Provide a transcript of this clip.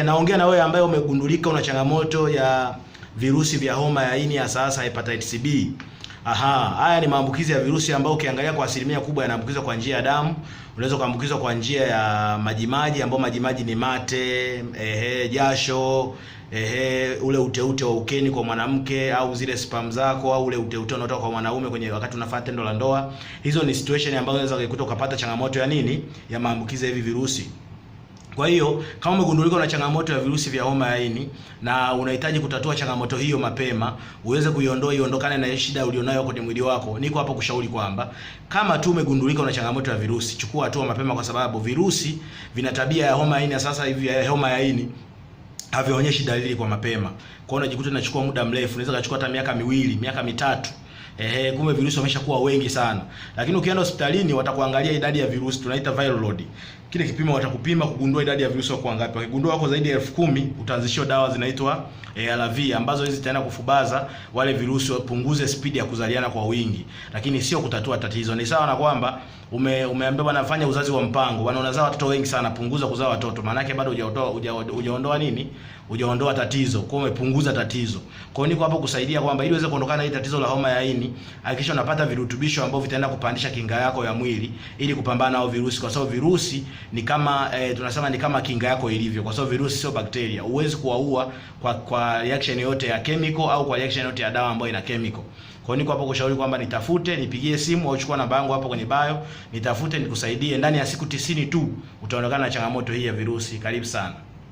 Naongea na wewe ambaye umegundulika una changamoto ya virusi vya homa ya ini ya sasa hepatitis B. Haya ni maambukizi ya virusi ambayo ukiangalia kwa asilimia kubwa yanaambukizwa kwa njia ya damu. Unaweza kuambukizwa kwa njia ya majimaji, ambao majimaji ni mate, jasho, ule uteute wa ukeni kwa mwanamke, au zile sperm zako, au ule uteute unaotoka kwa mwanaume kwenye wakati unafanya tendo la ndoa. Hizo ni situation ambazo unaweza kukuta ukapata changamoto ya nini? Ya maambukizi ya hivi virusi. Kwa hiyo kama umegundulika na changamoto ya virusi vya homa ya ini na unahitaji kutatua changamoto hiyo mapema, uweze kuiondoa iondokane na shida ulionayo kwenye mwili wako, niko hapa kushauri kwamba kama tu umegundulika na changamoto ya virusi, chukua hatua mapema, kwa sababu virusi vina tabia ya homa ya ini. Sasa hivi ya homa ya ini havionyeshi dalili kwa mapema. Kwa hiyo unajikuta inachukua muda mrefu, unaweza kuchukua hata miaka miwili, miaka mitatu. Kumbe virusi wameshakuwa wengi sana. Lakini ukienda hospitalini watakuangalia idadi ya virusi, tunaita viral load. Kile kipimo watakupima kugundua idadi ya virusi wako ngapi. Wakigundua wako zaidi ya 10,000, utaanzishwa dawa zinaitwa ARV ambazo hizi zitaenda kufubaza wale virusi, wapunguze speed ya kuzaliana kwa wingi, lakini sio kutatua tatizo. Ni sawa na kwamba umeambiwa bwana fanya uzazi wa mpango, bwana unazaa watoto wengi sana, punguza kuzaa watoto. Maana yake bado hujaondoa nini? Hujaondoa tatizo. Kwa hiyo umepunguza tatizo. Kwa hiyo niko hapo kusaidia kwamba ili uweze kuondokana na hili tatizo la homa ya ini, hakikisha unapata virutubisho ambavyo vitaenda kupandisha kinga yako ya mwili ili kupambana na virusi, kwa sababu virusi ni kama tunasema ni kama kinga yako ilivyo, kwa sababu virusi sio bakteria. Huwezi kuwaua kwa reaction yote ya chemical au kwa reaction yote ya dawa ambayo ina chemical. Kwa hiyo niko hapo kushauri kwamba nitafute, nipigie simu au chukua namba yangu hapo kwenye bio, nitafute nikusaidie. Ndani ya siku 90 tu utaondokana na changamoto hii ya virusi. Karibu sana.